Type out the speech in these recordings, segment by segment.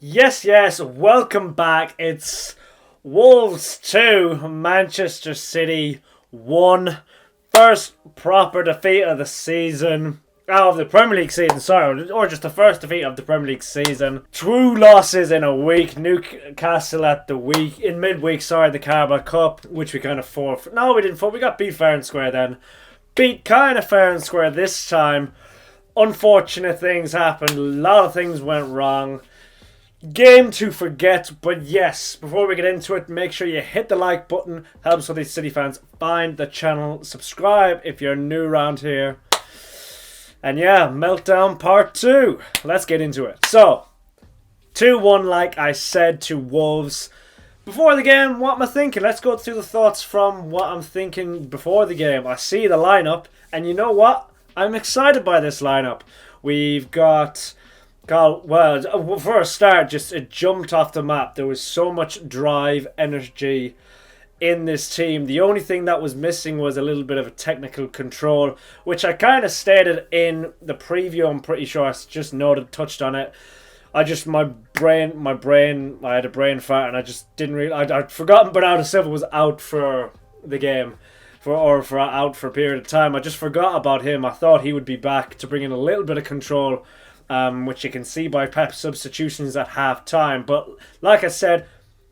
Yes, welcome back. It's Wolves 2, Manchester City 1. First proper defeat of the season. Of the Premier League season, sorry. Or just the first defeat of the Premier League season. Two losses in a week. Newcastle at the week, in midweek, the Carabao Cup, which we kind of forfeit. No, we didn't forfeit. We got beat fair and square then. Beat kind of fair and square this time. Unfortunate things happened. A lot of things went wrong. Game to forget, but yes, before we get into it, make sure you hit the like button. Helps other City fans find the channel. Subscribe if you're new around here. And yeah, Meltdown Part 2. Let's get into it. So, 2-1 like I said to Wolves. Before the game, what am I thinking? Let's go through the thoughts from what I'm thinking before the game. I see the lineup, and you know what? I'm excited by this lineup. We've got... well, for a start, just it jumped off the map. There was so much drive, energy in this team. The only thing that was missing was a little bit of a technical control, which I kind of stated in the preview. I'm pretty sure I just touched on it. I had a brain fart, and I just didn't really. I'd forgotten Bernardo Silva was out for the game, out for a period of time. I just forgot about him. I thought he would be back to bring in a little bit of control. Which you can see by Pep's substitutions at half time. But like I said,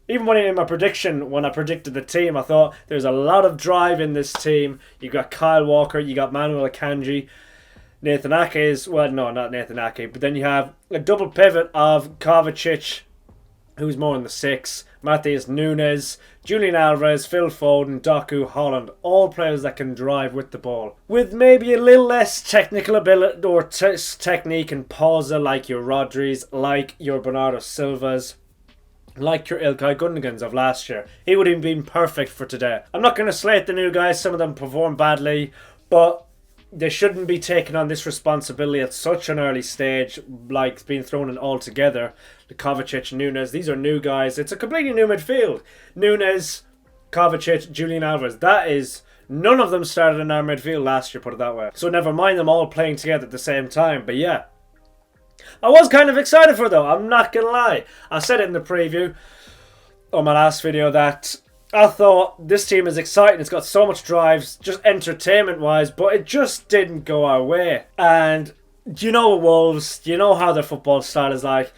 even when I predicted the team, I thought there's a lot of drive in this team. You got Kyle Walker, you got Manuel Akanji, Nathan Ake is, well, no, not Nathan Ake, but then you have a double pivot of Kovacic, who's more in the 6, Matheus Nunes, Julian Alvarez, Phil Foden, Doku, Holland, all players that can drive with the ball. With maybe a little less technical ability or technique and pausa like your Rodri's, like your Bernardo Silva's, like your Ilkay Gundogan's of last year. He would have been perfect for today. I'm not going to slate the new guys, some of them perform badly, but they shouldn't be taking on this responsibility at such an early stage, like being thrown in all together. The Kovacic, Nunes, these are new guys. It's a completely new midfield. Nunes, Kovacic, Julian Alvarez. That is, none of them started in our midfield last year, put it that way. So never mind them all playing together at the same time. But yeah, I was kind of excited for it though. I'm not going to lie. I said it in the preview on my last video that I thought this team is exciting. It's got so much drives, just entertainment-wise, but it just didn't go our way. And you know Wolves, you know how their football style is like.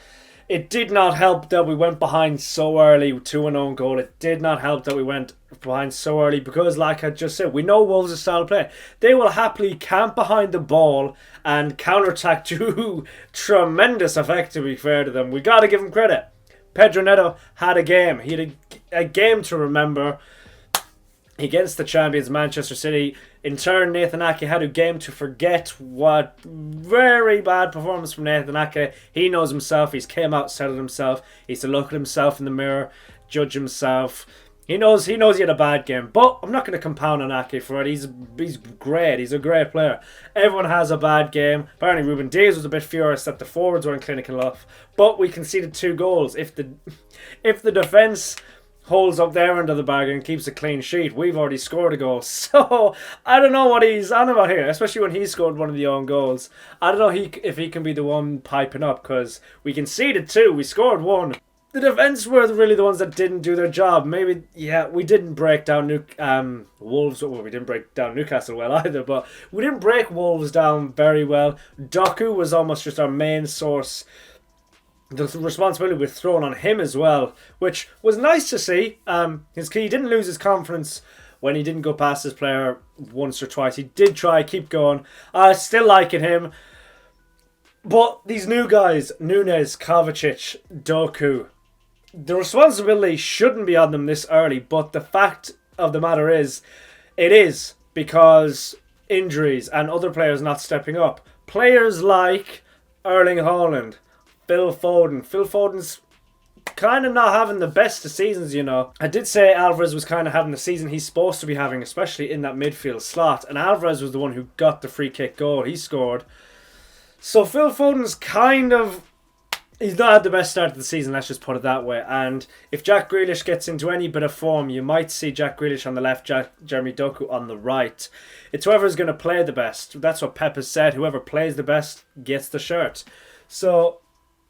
It did not help that we went behind so early to an own goal. It did not help that we went behind so early because, like I just said, we know Wolves' style of play. They will happily camp behind the ball and counterattack to tremendous effect, to be fair to them. We got to give them credit. Pedro Neto had a game. He had a game to remember against the champions Manchester City. In turn, Nathan Ake had a game to forget. What very bad performance from Nathan Ake. He knows himself. He's came out, said it himself. He's to look at himself in the mirror, judge himself. He knows he had a bad game, but I'm not going to compound on Ake for it. He's great. He's a great player. Everyone has a bad game. Apparently, Ruben Diaz was a bit furious that the forwards weren't clinical enough, but we conceded 2 goals. If the defense holds up their end of the bargain and keeps a clean sheet, we've already scored a goal. So I don't know what he's on about here, especially when he scored one of the own goals. I don't know if he can be the one piping up, because we conceded 2, we scored 1. The defence were really the ones that didn't do their job. Maybe, yeah, we didn't break down Wolves. Well, we didn't break down Newcastle well either, but we didn't break Wolves down very well. Doku was almost just our main source. The responsibility was thrown on him as well, which was nice to see. He didn't lose his confidence when he didn't go past his player once or twice. He did try, keep going. I still liking him. But these new guys, Nunes, Kovacic, Doku, the responsibility shouldn't be on them this early, but the fact of the matter is, it is, because injuries and other players not stepping up. Players like Erling Haaland, Phil Foden. Phil Foden's kind of not having the best of seasons, you know. I did say Alvarez was kind of having the season he's supposed to be having, especially in that midfield slot, and Alvarez was the one who got the free kick goal. He scored. So Phil Foden's he's not had the best start of the season, let's just put it that way. And if Jack Grealish gets into any bit of form, you might see Jack Grealish on the left, Jeremy Doku on the right. It's whoever's going to play the best. That's what Pep has said. Whoever plays the best gets the shirt. So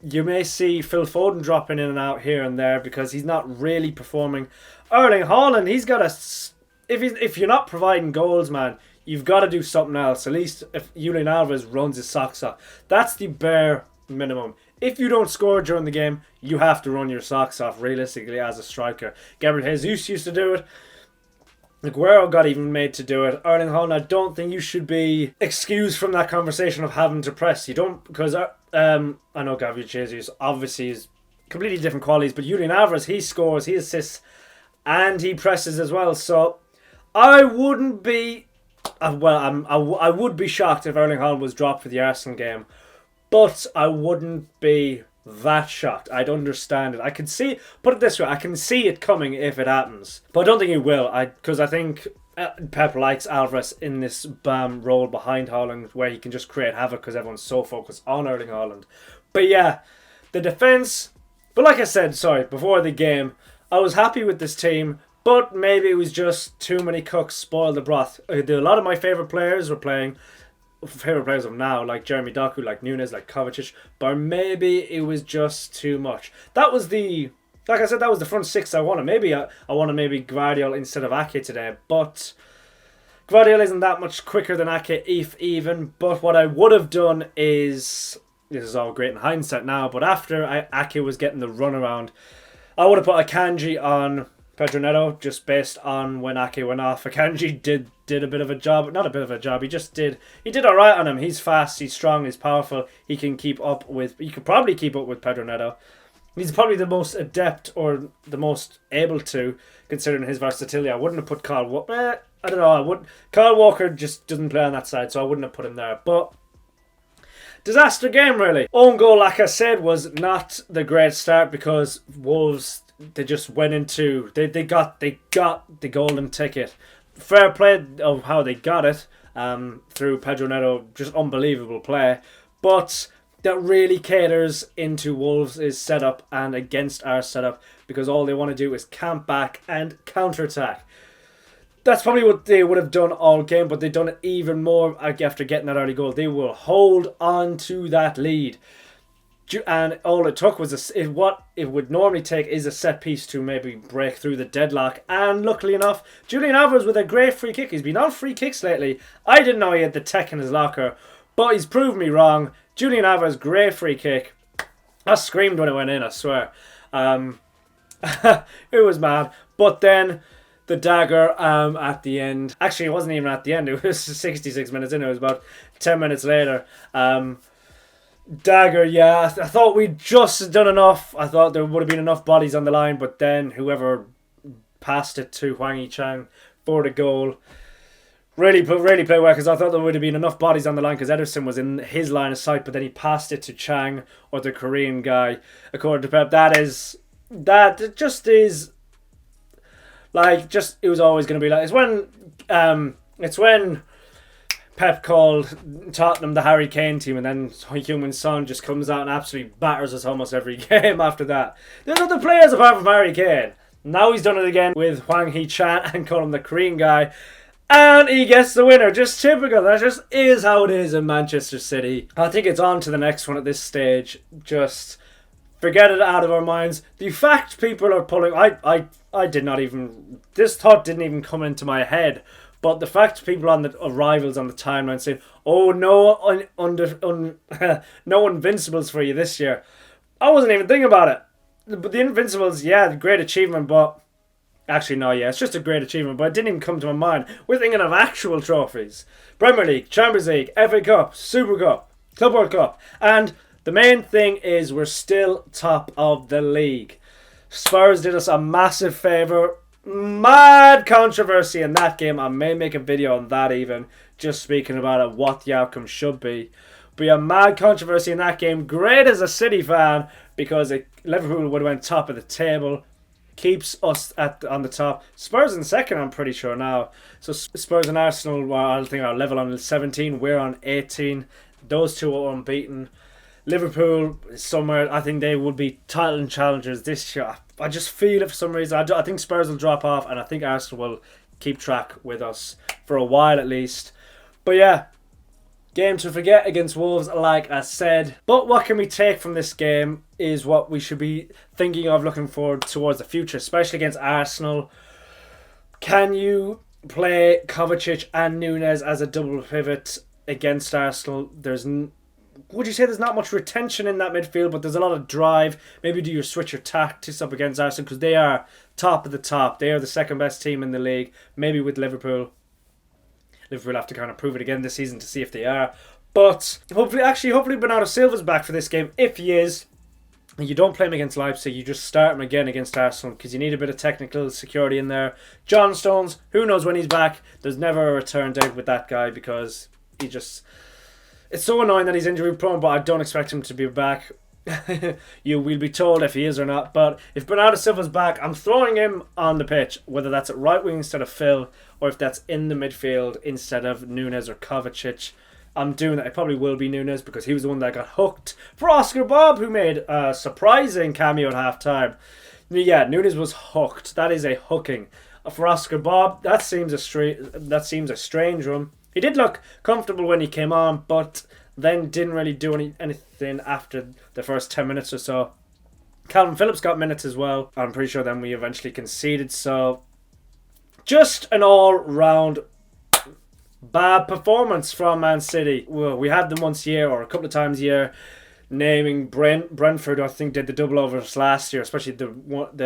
you may see Phil Foden dropping in and out here and there because he's not really performing. Erling Haaland, he's got to... If you're not providing goals, man, you've got to do something else. At least if Julian Alvarez runs his socks off. That's the bare minimum. If you don't score during the game, you have to run your socks off, realistically, as a striker. Gabriel Jesus used to do it. Aguero got even made to do it. Erling Haaland, I don't think you should be excused from that conversation of having to press. You don't, because I know Gabriel Jesus obviously is completely different qualities, but Julian Alvarez, he scores, he assists, and he presses as well. So I wouldn't be, I would be shocked if Erling Haaland was dropped for the Arsenal game, but I wouldn't be that shocked. I'd understand it. I can see, put it this way, I can see it coming if it happens, but I don't think it will. Because I think Pep likes Alvarez in this role behind Haaland, where he can just create havoc because everyone's so focused on Erling Haaland. But yeah, the defense. But like I said, before the game, I was happy with this team, but maybe it was just too many cooks spoiled the broth. A lot of my favorite players were playing. Favorite players of now, like Jeremy Doku, like Nunes, like Kovacic, but maybe it was just too much. That was the, like I said, that was the front six I wanted. Maybe I wanted maybe Gvardiol instead of Ake today, but Gvardiol isn't that much quicker than Ake, if even. But what I would have done is, this is all great in hindsight now, but after Ake was getting the runaround, I would have put Akanji on Pedro Neto, just based on when Ake went off. Akanji did a bit of a job, not a bit of a job, he did alright on him. He's fast, he's strong, he's powerful, he could probably keep up with Pedro Neto. He's probably the most adept or the most able to, considering his versatility. I wouldn't have put Kyle Walker, I don't know, Kyle Walker just doesn't play on that side, so I wouldn't have put him there, but disaster game really. Own goal, like I said, was not the great start because Wolves, they just went into, they got the golden ticket. Fair play of how they got it through Pedro Neto, just unbelievable play. But that really caters into Wolves' setup and against our setup, because all they want to do is camp back and counter-attack. That's probably what they would have done all game, but they've done it even more after getting that early goal. They will hold on to that lead. And all it took was what it would normally take is a set piece to maybe break through the deadlock. And luckily enough, Julian Alvarez with a great free kick. He's been on free kicks lately. I didn't know he had the tech in his locker, but he's proved me wrong. Julian Alvarez, great free kick. I screamed when it went in, I swear. It was mad. But then the dagger at the end. Actually, it wasn't even at the end. It was 66 minutes in. It was about 10 minutes later. Dagger, yeah, I thought we'd just done enough. I thought there would have been enough bodies on the line, but then whoever passed it to Hwang Hee-chan for the goal really played well, because I thought there would have been enough bodies on the line because Ederson was in his line of sight, but then he passed it to Chang, or the Korean guy. According to Pep, it was always going to be like, it's when Pep called Tottenham the Harry Kane team, and then Heung-min Son just comes out and absolutely batters us almost every game after that. There's other players apart from Harry Kane. Now he's done it again with Hwang Hee-chan and called him the Korean guy, and he gets the winner. Just typical. That just is how it is in Manchester City. I think it's on to the next one at this stage. Just forget it out of our minds. The fact people are pulling, I did not even, this thought didn't even come into my head. But the fact people on the rivals on the timeline saying, "Oh no, no Invincibles for you this year," I wasn't even thinking about it. But the Invincibles, yeah, great achievement. But actually, no, yeah, it's just a great achievement. But it didn't even come to my mind. We're thinking of actual trophies: Premier League, Champions League, FA Cup, Super Cup, Club World Cup, and the main thing is we're still top of the league. Spurs did us a massive favour. Mad controversy in that game. I may make a video on that even, just speaking about it, what the outcome should be. But yeah, mad controversy in that game. Great as a City fan, because Liverpool would have went top of the table. Keeps us on the top. Spurs in second, I'm pretty sure now. So Spurs and Arsenal, well, I think are level on 17. We're on 18. Those two are unbeaten. Liverpool somewhere, I think they will be title challengers this year. I just feel it for some reason. I think Spurs will drop off, and I think Arsenal will keep track with us for a while at least. But yeah, Game to forget against Wolves, like I said. But what can we take from this game is what we should be thinking of looking forward towards the future, especially against Arsenal. Can you play Kovacic and Nunes as a double pivot against Arsenal? Would you say there's not much retention in that midfield, but there's a lot of drive? Maybe do you switch your tactics up against Arsenal, because they are top of the top. They are the second best team in the league, maybe with Liverpool. Liverpool have to kind of prove it again this season to see if they are. But hopefully Bernardo Silva's back for this game. If he is, and you don't play him against Leipzig, you just start him again against Arsenal, because you need a bit of technical security in there. John Stones, who knows when he's back? There's never a return date with that guy, because he just... It's so annoying that he's injury prone, but I don't expect him to be back. You will be told if he is or not. But if Bernardo Silva's back, I'm throwing him on the pitch, whether that's at right wing instead of Phil, or if that's in the midfield instead of Nunes or Kovacic. I'm doing that. It probably will be Nunes, because he was the one that got hooked for Oscar Bob, who made a surprising cameo at half-time. Yeah, Nunes was hooked. That is a hooking. For Oscar Bob, that seems a strange one. He did look comfortable when he came on, but then didn't really do anything after the first 10 minutes or so. Calvin Phillips got minutes as well. I'm pretty sure then we eventually conceded. So just an all-round bad performance from Man City. Well, we have them once a year, or a couple of times a year, naming Brentford. I think did the double overs last year, especially the one at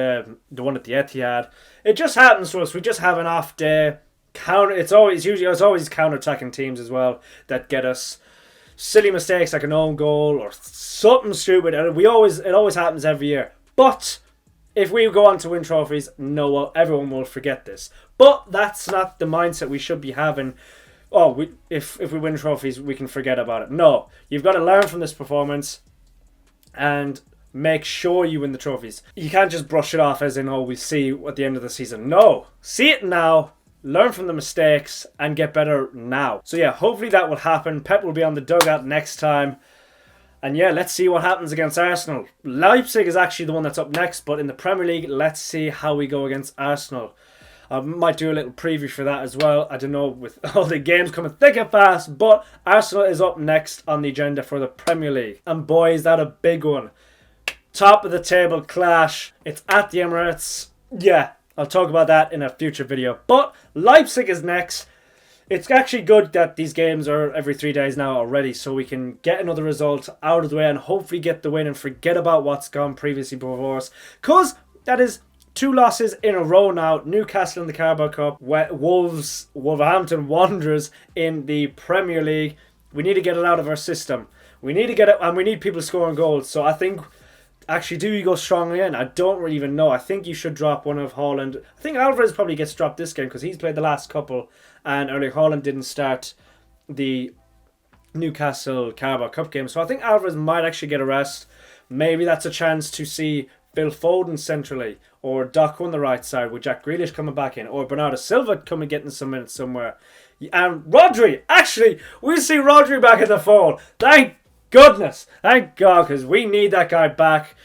the Etihad. It just happens to us. We just have an off day. It's always counter-attacking teams as well that get us silly mistakes like an own goal or something stupid, and it always happens every year. But if we go on to win trophies, everyone will forget this. But that's not the mindset we should be having. If we win trophies, we can forget about it. No, you've got to learn from this performance and make sure you win the trophies. You can't just brush it off as in, we see at the end of the season. No, see it now. Learn from the mistakes and get better now. So yeah, hopefully that will happen. Pep will be on the dugout next time. And yeah, let's see what happens against Arsenal. Leipzig is actually the one that's up next, but in the Premier League, let's see how we go against Arsenal. I might do a little preview for that as well. I don't know, with all the games coming thick and fast, but Arsenal is up next on the agenda for the Premier League. And boy, is that a big one. Top of the table clash. It's at the Emirates. Yeah. I'll talk about that in a future video. But Leipzig is next. It's actually good that these games are every 3 days now already, so we can get another result out of the way and hopefully get the win and forget about what's gone previously before us. Because that is 2 losses in a row now. Newcastle in the Carabao Cup, Wolverhampton Wanderers in the Premier League. We need to get it out of our system. We need to get it, and we need people scoring goals. So I think... Actually, do you go strongly in? I don't really even know. I think you should drop one of Haaland. I think Alvarez probably gets dropped this game because he's played the last couple, and Erling Haaland didn't start the Newcastle Carabao Cup game. So I think Alvarez might actually get a rest. Maybe that's a chance to see Phil Foden centrally, or Doc on the right side with Jack Grealish coming back in, or Bernardo Silva coming getting some minutes somewhere. And Rodri! Actually, we see Rodri back in the fold. Thank goodness, thank God, because we need that guy back.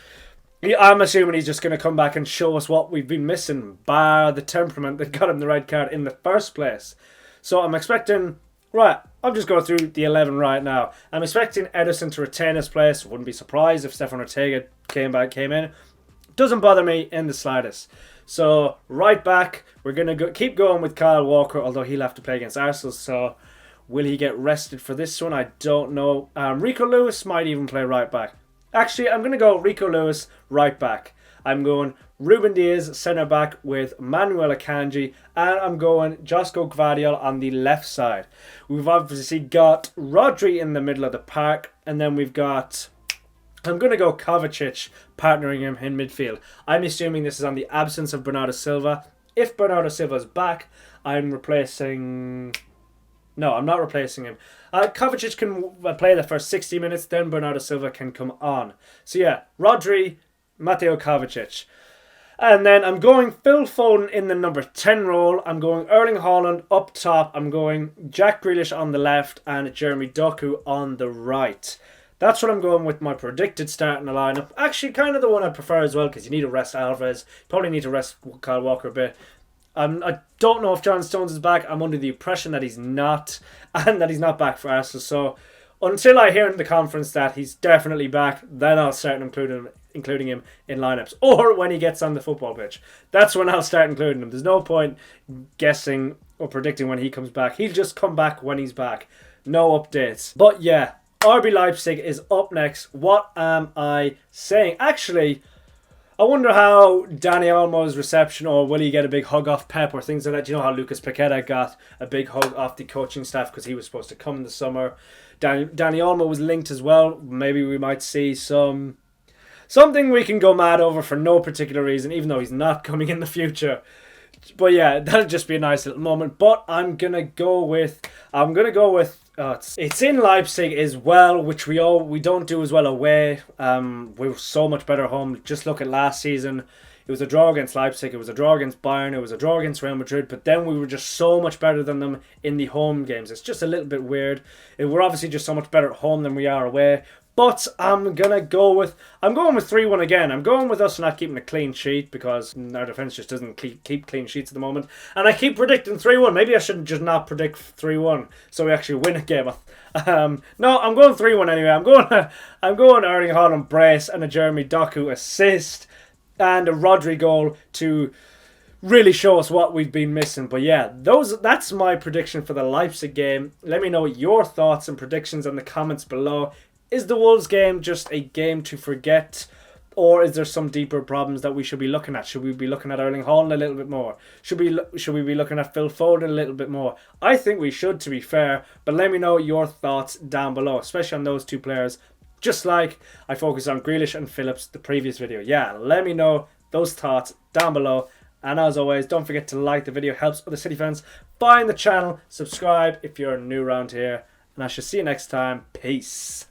I'm assuming he's just going to come back and show us what we've been missing, bar the temperament that got him the red card in the first place. So I'm expecting... Right, I'm just going through the 11 right now. I'm expecting Ederson to retain his place. Wouldn't be surprised if Stefan Ortega came in. Doesn't bother me in the slightest. So, right back, we're going to keep going with Kyle Walker, although he'll have to play against Arsenal, so... Will he get rested for this one? I don't know. Rico Lewis might even play right back. Actually, I'm going to go Rico Lewis right back. I'm going Ruben Diaz centre back with Manuel Akanji. And I'm going Josko Gvardiol on the left side. We've obviously got Rodri in the middle of the park. And then we've got... I'm going to go Kovacic partnering him in midfield. I'm assuming this is on the absence of Bernardo Silva. If Bernardo Silva's back, I'm replacing... No, I'm not replacing him. Kovacic can play the first 60 minutes, then Bernardo Silva can come on. So yeah, Rodri, Mateo Kovacic. And then I'm going Phil Foden in the number 10 role. I'm going Erling Haaland up top. I'm going Jack Grealish on the left and Jeremy Doku on the right. That's what I'm going with my predicted starting lineup. Actually, kind of the one I prefer as well, because you need to rest Alvarez. Probably need to rest Kyle Walker a bit. I don't know if John Stones is back. I'm under the impression that he's not, and that he's not back for Arsenal. So until I hear in the conference that he's definitely back, then I'll start including him in lineups. Or when he gets on the football pitch. That's when I'll start including him. There's no point guessing or predicting when he comes back. He'll just come back when he's back. No updates. But yeah, RB Leipzig is up next. What am I saying? Actually, I wonder how Dani Olmo's reception, or will he get a big hug off Pep or things like that. Do you know how Lucas Paqueta got a big hug off the coaching staff because he was supposed to come in the summer? Dani Olmo was linked as well. Maybe we might see something we can go mad over for no particular reason, even though he's not coming in the future. But yeah, that'll just be a nice little moment. But I'm gonna go with it's in Leipzig as well, which we don't do as well away. We were so much better at home. Just look at last season. It was a draw against Leipzig. It was a draw against Bayern. It was a draw against Real Madrid. But then we were just so much better than them in the home games. It's just a little bit weird. We're obviously just so much better at home than we are away. But I'm going with 3-1 again. I'm going with us not keeping a clean sheet because our defence just doesn't keep clean sheets at the moment. And I keep predicting 3-1. Maybe I should just not predict 3-1 so we actually win a game. No, I'm going 3-1 anyway. I'm going Erling Haaland brace and a Jeremy Doku assist and a Rodri goal to really show us what we've been missing. But yeah, that's my prediction for the Leipzig game. Let me know your thoughts and predictions in the comments below. Is the Wolves game just a game to forget? Or is there some deeper problems that we should be looking at? Should we be looking at Erling Haaland a little bit more? Should we be looking at Phil Foden a little bit more? I think we should, to be fair. But let me know your thoughts down below, especially on those two players. Just like I focused on Grealish and Phillips the previous video. Yeah, let me know those thoughts down below. And as always, don't forget to like the video. It helps other City fans find the channel. Subscribe if you're new around here. And I shall see you next time. Peace.